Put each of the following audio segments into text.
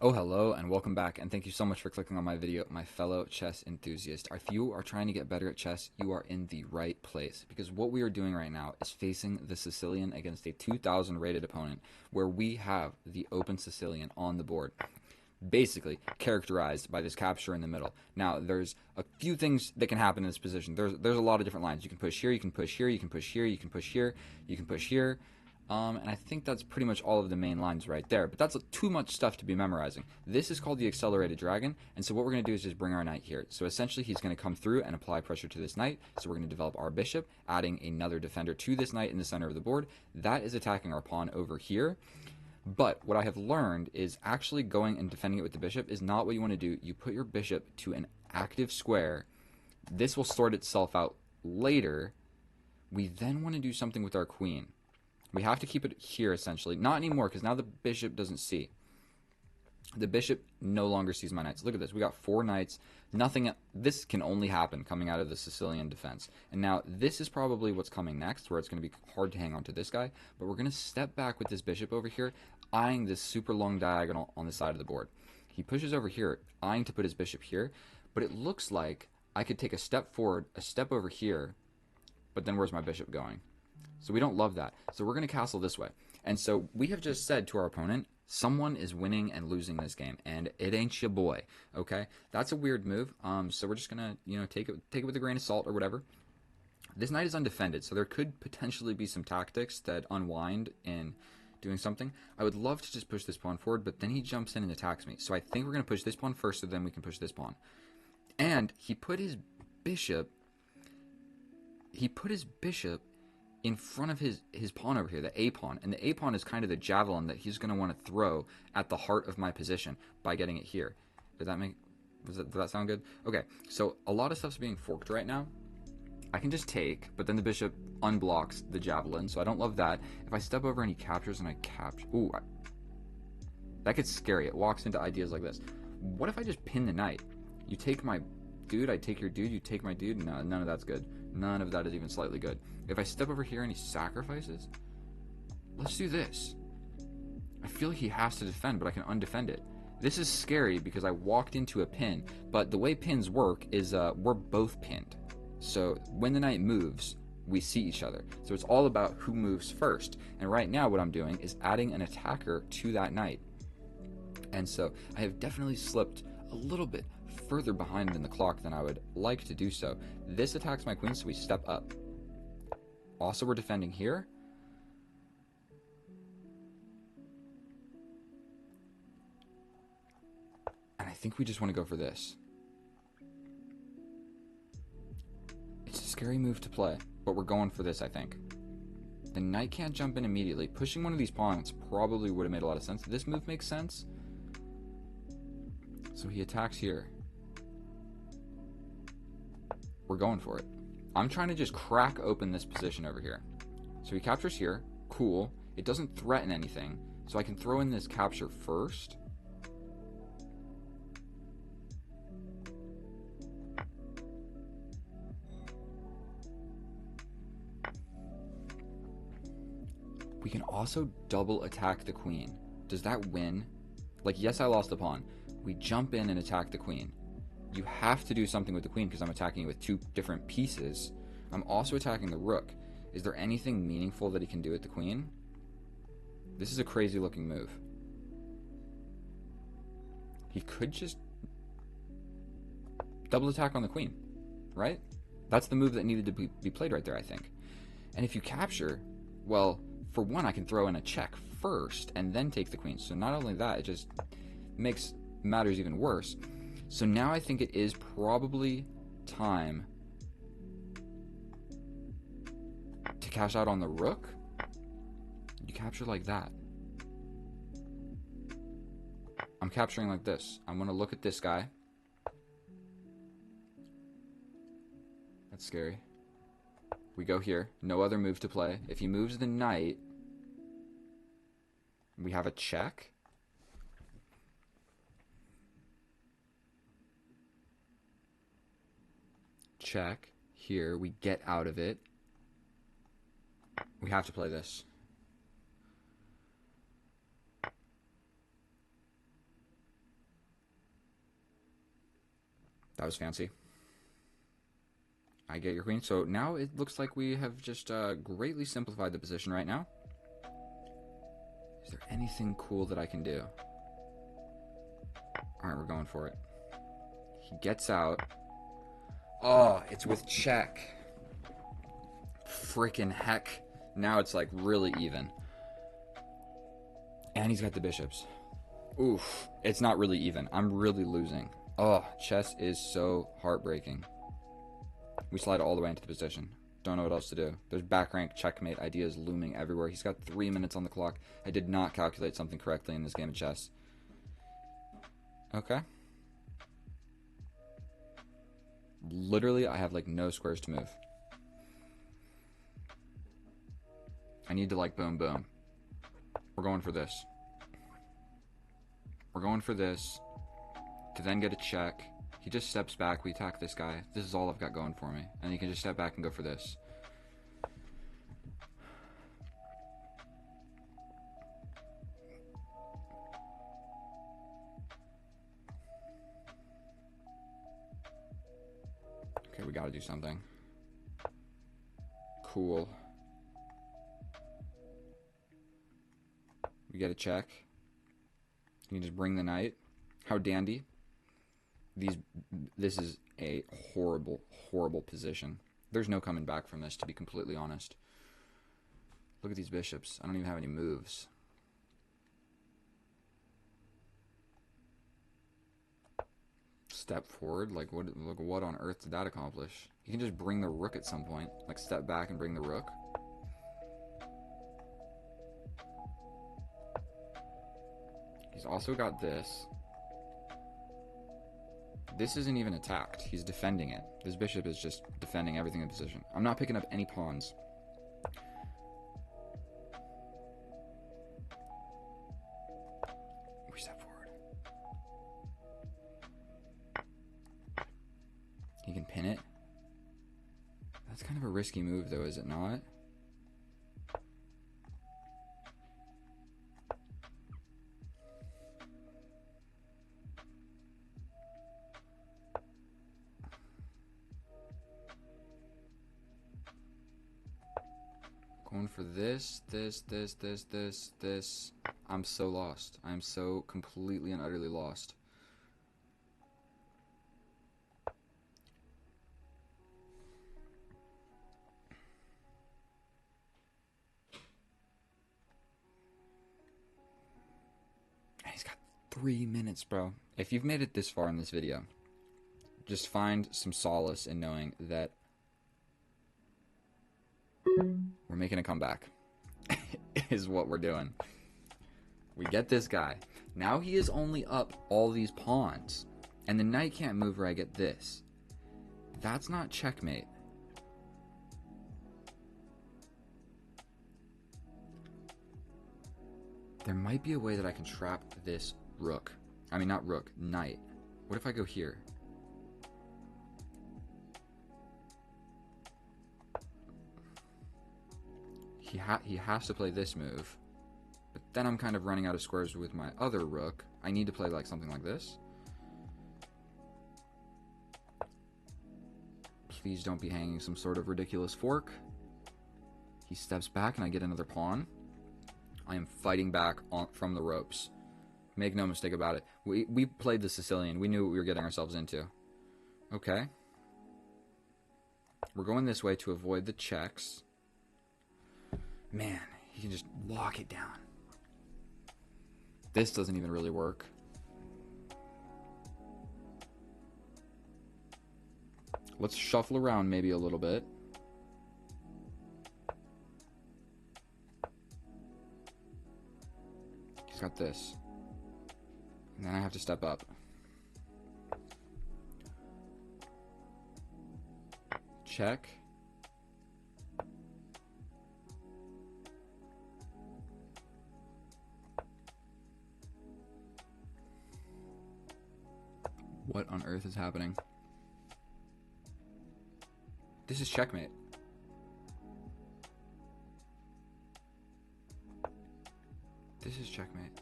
Oh, hello, and welcome back, and thank you so much for clicking on my video, my fellow chess enthusiast. If you are trying to get better at chess, you are in the right place, because what we are doing right now is facing the Sicilian against a 2,000 rated opponent, where we have the open Sicilian on the board, basically characterized by this capture in the middle. Now, there's a few things that can happen in this position. There's a lot of different lines. You can push here, you can push here, you can push here, you can push here, you can push here. And I think that's pretty much all of the main lines right there. But that's too much stuff to be memorizing. This is called the Accelerated Dragon. And so what we're going to do is just bring our knight here. So essentially he's going to come through and apply pressure to this knight. So we're going to develop our bishop, adding another defender to this knight in the center of the board. That is attacking our pawn over here. But what I have learned is actually going and defending it with the bishop is not what you want to do. You put your bishop to an active square. This will sort itself out later. We then want to do something with our queen. We have to keep it here, essentially. Not anymore, because now the bishop doesn't see. The bishop no longer sees my knights. Look at this. We got 4 knights. Nothing. This can only happen coming out of the Sicilian defense. And now this is probably what's coming next, where it's going to be hard to hang on to this guy. But we're going to step back with this bishop over here, eyeing this super long diagonal on the side of the board. He pushes over here, eyeing to put his bishop here. But it looks like I could take a step forward, a step over here. But then where's my bishop going? So we don't love that. So we're going to castle this way. And so we have just said to our opponent, someone is winning and losing this game, and it ain't your boy. Okay, that's a weird move. So we're just gonna, take it with a grain of salt or whatever. This knight is undefended, so there could potentially be some tactics that unwind in doing something. I would love to just push this pawn forward, but then he jumps in and attacks me. So I think we're gonna push this pawn first, so then we can push this pawn. And he put his bishop. In front of his pawn over here, the A pawn. And the A pawn is kind of the javelin that he's going to want to throw at the heart of my position by getting it here. Did that sound good? Okay, so a lot of stuff's being forked right now. I can just take, but then the bishop unblocks the javelin, so I don't love that. If I step over and he captures and I capture... Ooh, that gets scary. It walks into ideas like this. What if I just pin the knight? You take my dude, I take your dude, you take my dude? No, none of that's good. None of that is even slightly good. If I step over here and he sacrifices, let's do this. I feel like he has to defend, but I can undefend it. This is scary because I walked into a pin, but the way pins work is we're both pinned. So when the knight moves, we see each other. So it's all about who moves first. And right now what I'm doing is adding an attacker to that knight. And so I have definitely slipped a little bit further behind in the clock than I would like to do so. This attacks my queen, so we step up. Also, we're defending here. And I think we just want to go for this. It's a scary move to play, but we're going for this, I think. The knight can't jump in immediately. Pushing one of these pawns probably would have made a lot of sense. This move makes sense. So he attacks here. We're going for it. I'm trying to just crack open this position over here. So he captures here. Cool. It doesn't threaten anything. So I can throw in this capture first. We can also double attack the queen. Does that win? Like, yes, I lost the pawn. We jump in and attack the queen. You have to do something with the queen because I'm attacking it with 2 different pieces. I'm also attacking the rook. Is there anything meaningful that he can do with the queen? This is a crazy looking move. He could just double attack on the queen, right? That's the move that needed to be played right there, I think. And if you capture, well, for one, I can throw in a check first and then take the queen. So not only that, it just makes matters even worse. So now I think it is probably time to cash out on the rook. You capture like that. I'm capturing like this. I'm going to look at this guy. That's scary. We go here. No other move to play. If he moves the knight, we have a check. Check. Here, we get out of it. We have to play this. That was fancy. I get your queen. So now it looks like we have just greatly simplified the position right now. Is there anything cool that I can do? Alright, we're going for it. He gets out. Oh, it's with check. Frickin' heck. Now it's like really even. And he's got the bishops. Oof. It's not really even. I'm really losing. Oh, chess is so heartbreaking. We slide all the way into the position. Don't know what else to do. There's back rank checkmate ideas looming everywhere. He's got 3 minutes on the clock. I did not calculate something correctly in this game of chess. Okay. Literally, I have like no squares to move. I need to like boom, boom. We're going for this. We're going for this to then get a check. He just steps back. We attack this guy. This is all I've got going for me. And he can just step back and go for this. Okay, we gotta do something. Cool. We get a check. You can just bring the knight. How dandy. This is a horrible, horrible position. There's no coming back from this, to be completely honest. Look at these bishops. I don't even have any moves. Step forward? Like, what on earth did that accomplish? You can just bring the rook at some point. Like, step back and bring the rook. He's also got this. This isn't even attacked. He's defending it. This bishop is just defending everything in position. I'm not picking up any pawns. We step forward. He can pin it. That's kind of a risky move, though, is it not? Going for this. I'm so lost. I'm so completely and utterly lost. He's got 3 minutes, bro. If you've made it this far in this video, just find some solace in knowing that we're making a comeback. Is what we're doing. We get this guy. Now he is only up all these pawns. And the knight can't move where I get this. That's not checkmate. There might be a way that I can trap this rook. I mean, not rook, knight. What if I go here? He has to play this move. But then I'm kind of running out of squares with my other rook. I need to play like something like this. Please don't be hanging some sort of ridiculous fork. He steps back and I get another pawn. I am fighting back from the ropes. Make no mistake about it. We played the Sicilian. We knew what we were getting ourselves into. Okay. We're going this way to avoid the checks. Man, he can just lock it down. This doesn't even really work. Let's shuffle around maybe a little bit. He's got this. And then I have to step up. Check. What on earth is happening? This is checkmate. This is checkmate.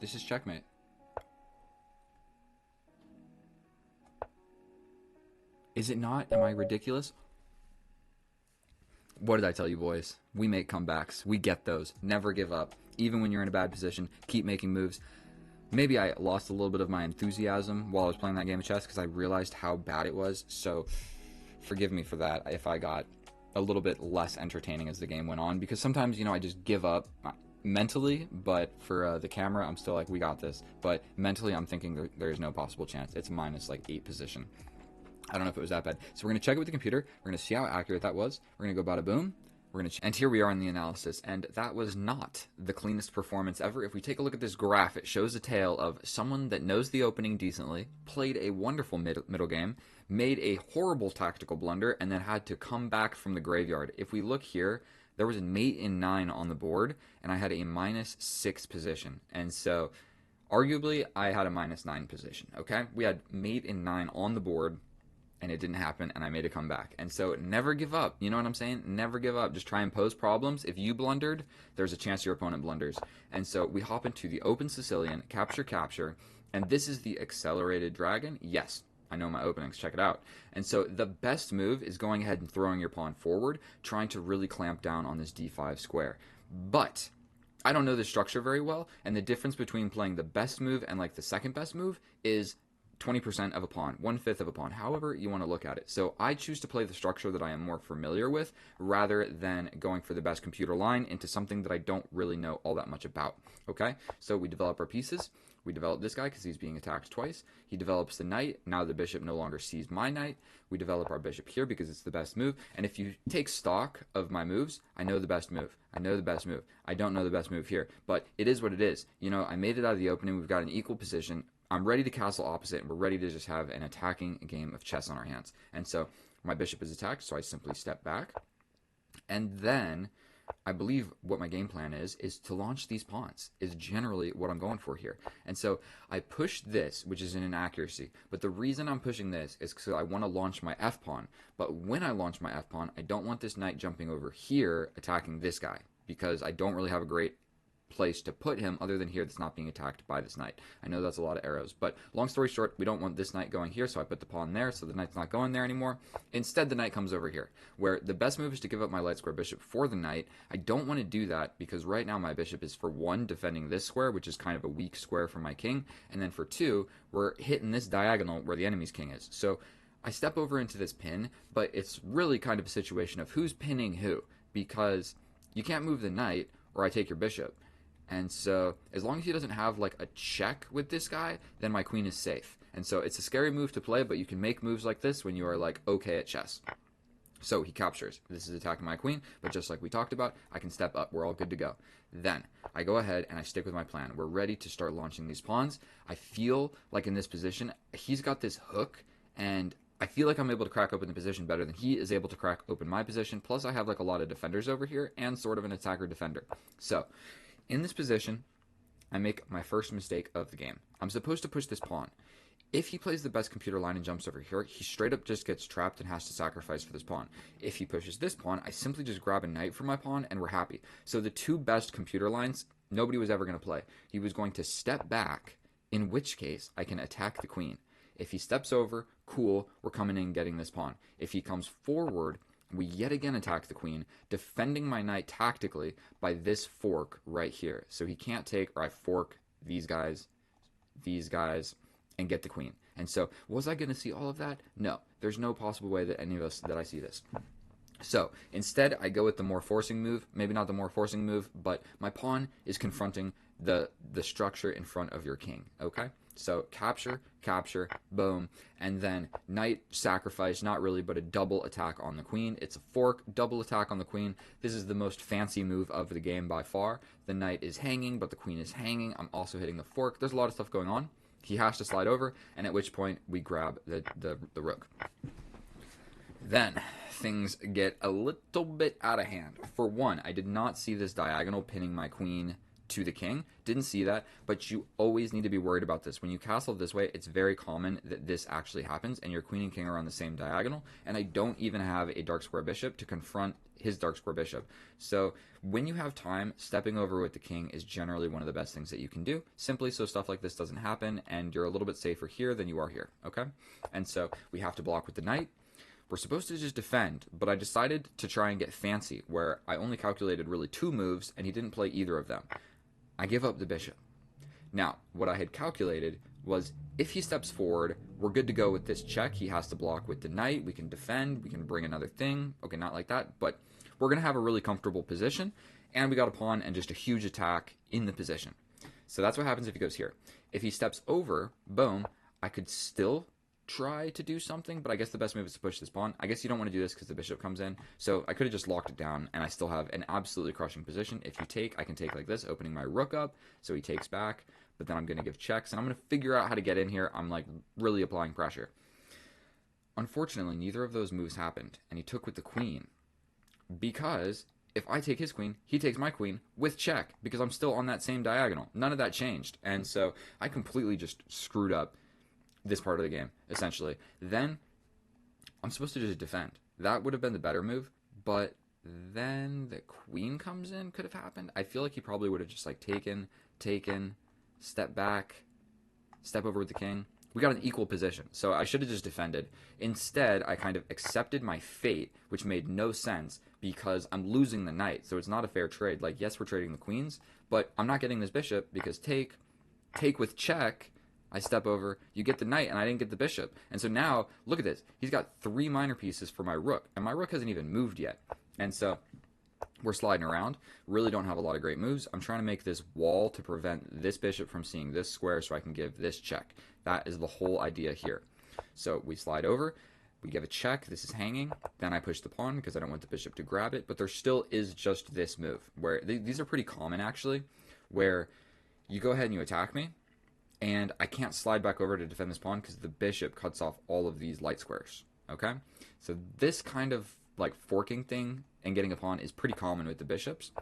This is checkmate. Is it not? Am I ridiculous? What did I tell you, boys? We make comebacks. We get those. Never give up. Even when you're in a bad position, keep making moves. Maybe I lost a little bit of my enthusiasm while I was playing that game of chess because I realized how bad it was. So forgive me for that if I got a little bit less entertaining as the game went on, because sometimes, I just give up mentally, but for the camera, I'm still like, we got this. But mentally, I'm thinking there is no possible chance. It's minus like 8 position. I don't know if it was that bad. So we're going to check it with the computer. We're going to see how accurate that was. We're going to go bada boom. And here we are in the analysis, and that was not the cleanest performance ever. If we take a look at this graph, it shows a tale of someone that knows the opening decently, played a wonderful middle game, made a horrible tactical blunder, and then had to come back from the graveyard. If we look here, there was a mate in 9 on the board, and I had a minus 6 position. And so, arguably, I had a minus 9 position, okay? We had mate in 9 on the board, and it didn't happen, and I made a comeback. And so never give up. You know what I'm saying? Never give up. Just try and pose problems. If you blundered, there's a chance your opponent blunders. And so we hop into the open Sicilian, capture, and this is the accelerated dragon. Yes, I know my openings. Check it out. And so the best move is going ahead and throwing your pawn forward, trying to really clamp down on this d5 square. But I don't know the structure very well, and the difference between playing the best move and like the second best move is 20% of a pawn, 1/5 of a pawn, however you want to look at it. So I choose to play the structure that I am more familiar with rather than going for the best computer line into something that I don't really know all that much about. Okay, so we develop our pieces. We develop this guy because he's being attacked twice. He develops the knight. Now the bishop no longer sees my knight. We develop our bishop here because it's the best move. And if you take stock of my moves, I know the best move. I know the best move. I don't know the best move here, but it is what it is. I made it out of the opening. We've got an equal position. I'm ready to castle opposite, and we're ready to just have an attacking game of chess on our hands. And so my bishop is attacked, so I simply step back. And then I believe what my game plan is to launch these pawns, is generally what I'm going for here. And so I push this, which is an inaccuracy. But the reason I'm pushing this is because I want to launch my f-pawn. But when I launch my f-pawn, I don't want this knight jumping over here attacking this guy, because I don't really have a great place to put him other than here that's not being attacked by this knight. I know that's a lot of arrows, but long story short, we don't want this knight going here, so I put the pawn there, so the knight's not going there anymore. Instead, the knight comes over here, where the best move is to give up my light square bishop for the knight. I don't want to do that because right now my bishop is, for 1, defending this square, which is kind of a weak square for my king, and then for 2, we're hitting this diagonal where the enemy's king is. So I step over into this pin, but it's really kind of a situation of who's pinning who, because you can't move the knight or I take your bishop. And so as long as he doesn't have like a check with this guy, then my queen is safe. And so it's a scary move to play, but you can make moves like this when you are like okay at chess. So he captures. This is attacking my queen, but just like we talked about, I can step up. We're all good to go. Then I go ahead and I stick with my plan. We're ready to start launching these pawns. I feel like in this position, he's got this hook, and I feel like I'm able to crack open the position better than he is able to crack open my position. Plus I have like a lot of defenders over here and sort of an attacker defender. So in this position, I make my first mistake of the game. I'm supposed to push this pawn. If he plays the best computer line and jumps over here, he straight up just gets trapped and has to sacrifice for this pawn. If he pushes this pawn, I simply just grab a knight for my pawn and we're happy. So the two best computer lines, nobody was ever going to play. He was going to step back, in which case I can attack the queen. If he steps over, cool, we're coming in and getting this pawn. If he comes forward, we yet again attack the queen, defending my knight tactically by this fork right here. So he can't take, or I fork these guys, and get the queen. And so, was I going to see all of that? No. There's no possible way that any of us, that I see this. So, instead, I go with the more forcing move. Maybe not the more forcing move, but my pawn is confronting the structure in front of your king, okay? So capture, boom, and then knight sacrifice, not really, but a double attack on the queen. It's a fork, double attack on the queen. This is the most fancy move of the game by far. The knight is hanging, but the queen is hanging. I'm also hitting the fork. There's a lot of stuff going on. He has to slide over, and at which point we grab the rook. Then things get a little bit out of hand. For one, I did not see this diagonal pinning my queen to the king. Didn't see that, but you always need to be worried about this. When you castle this way, it's very common that this actually happens, and your queen and king are on the same diagonal, and I don't even have a dark square bishop to confront his dark square bishop. So when you have time, stepping over with the king is generally one of the best things that you can do, simply so stuff like this doesn't happen, and you're a little bit safer here than you are here, okay? And so we have to block with the knight. We're supposed to just defend, but I decided to try and get fancy, where I only calculated really 2 moves, and he didn't play either of them. I give up the bishop. Now, what I had calculated was if he steps forward, we're good to go with this check. He has to block with the knight. We can defend. We can bring another thing. Okay, not like that, but we're going to have a really comfortable position, and we got a pawn and just a huge attack in the position. So that's what happens if he goes here. If he steps over, boom, I could still try to do something, but I guess the best move is to push this pawn. I guess you don't want to do this because the bishop comes in, so I could have just locked it down, and I still have an absolutely crushing position. If you take, I can take like this, opening my rook up, so he takes back, but then I'm going to give checks, and I'm going to figure out how to get in here. I'm like really applying pressure. Unfortunately, neither of those moves happened, and he took with the queen, because if I take his queen, he takes my queen with check, because I'm still on that same diagonal. None of that changed, and so I completely just screwed up this part of the game, essentially. Then I'm supposed to just defend. That would have been the better move, but then the queen comes in, could have happened. I feel like he probably would have just like taken, step back, step over with the king. We got an equal position, so I should have just defended. Instead, I kind of accepted my fate, which made no sense because I'm losing the knight, so it's not a fair trade. Like, yes, we're trading the queens, but I'm not getting this bishop because take with check, I step over, you get the knight, and I didn't get the bishop. And so now, look at this. He's got 3 minor pieces for my rook, and my rook hasn't even moved yet. And so we're sliding around. Really don't have a lot of great moves. I'm trying to make this wall to prevent this bishop from seeing this square so I can give this check. That is the whole idea here. So we slide over. We give a check. This is hanging. Then I push the pawn because I don't want the bishop to grab it. But there still is just this move, where these are pretty common, actually, where you go ahead and you attack me, and I can't slide back over to defend this pawn because the bishop cuts off all of these light squares, okay? So this kind of like forking thing and getting a pawn is pretty common with the bishops.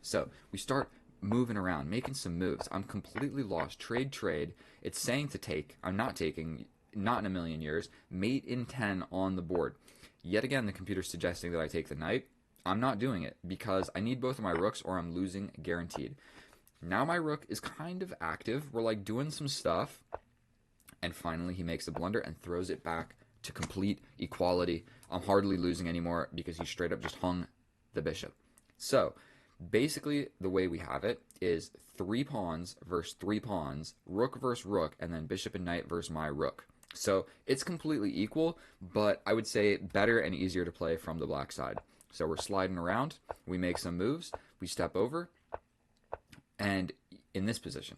So we start moving around, making some moves. I'm completely lost. Trade. It's saying to take. I'm not taking, not in a million years. Mate in 10 on the board. Yet again, the computer's suggesting that I take the knight. I'm not doing it because I need both of my rooks or I'm losing guaranteed. Now my rook is kind of active. We're like doing some stuff. And finally he makes a blunder and throws it back to complete equality. I'm hardly losing anymore because he straight up just hung the bishop. So basically the way we have it is 3 pawns versus 3 pawns, rook versus rook, and then bishop and knight versus my rook. So it's completely equal, but I would say better and easier to play from the black side. So we're sliding around. We make some moves. We step over. And in this position,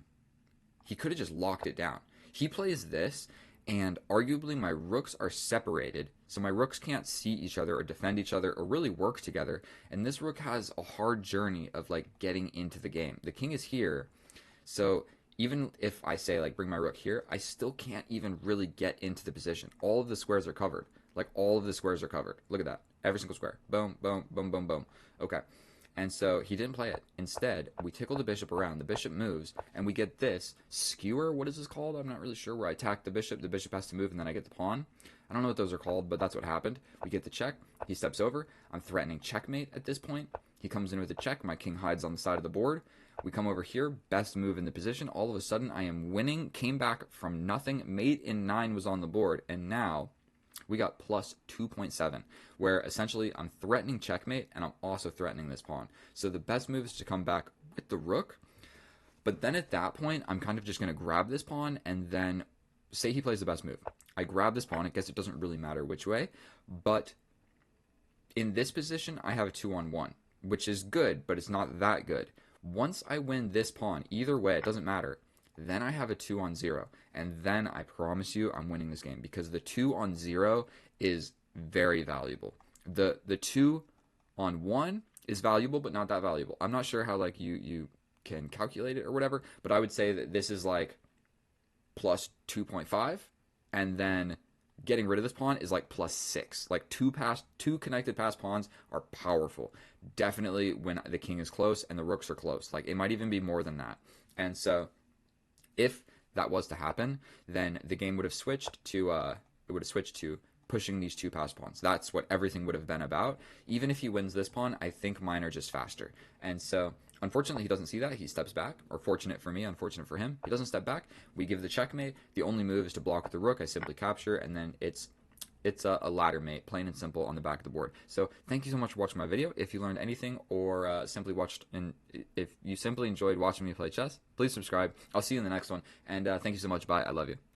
he could have just locked it down. He plays this, and arguably my rooks are separated, so my rooks can't see each other or defend each other or really work together, and this rook has a hard journey of like getting into the game. The king is here, so even if I say like bring my rook here, I still can't even really get into the position. All of the squares are covered. Like all of the squares are covered. Look at that. Every single square. Boom, boom, boom, boom, boom. Okay. And so he didn't play it. Instead, we tickle the bishop around. The bishop moves, and we get this skewer. What is this called? I'm not really sure. Where I attack the bishop has to move, and then I get the pawn. I don't know what those are called, but that's what happened. We get the check. He steps over. I'm threatening checkmate at this point. He comes in with a check. My king hides on the side of the board. We come over here. Best move in the position. All of a sudden, I am winning. Came back from nothing. Mate in 9 was on the board, and now we got plus 2.7, where essentially I'm threatening checkmate and I'm also threatening this pawn. So the best move is to come back with the rook, but then at that point I'm kind of just going to grab this pawn, and then say he plays the best move. I grab this pawn. I guess it doesn't really matter which way, but in this position I have a 2-on-1, which is good, but it's not that good. Once I win this pawn, either way, it doesn't matter. Then I have a 2-on-0, and then I promise you I'm winning this game, because the 2-on-0 is very valuable. The 2-on-1 is valuable, but not that valuable. I'm not sure how like you can calculate it or whatever, but I would say that this is like plus 2.5, and then getting rid of this pawn is like plus 6. Like two connected pass pawns are powerful. Definitely when the king is close and the rooks are close. Like it might even be more than that. And so if that was to happen, then the game would have switched to pushing these 2 pass pawns. That's what everything would have been about. Even if he wins this pawn, I think mine are just faster. And so unfortunately he doesn't see that. He steps back, or fortunate for me, unfortunate for him. He doesn't step back. We give the checkmate. The only move is to block with the rook. I simply capture, and then it's It's a ladder mate, plain and simple, on the back of the board. So thank you so much for watching my video. If you learned anything or simply watched, and if you simply enjoyed watching me play chess, please subscribe. I'll see you in the next one. And thank you so much. Bye. I love you.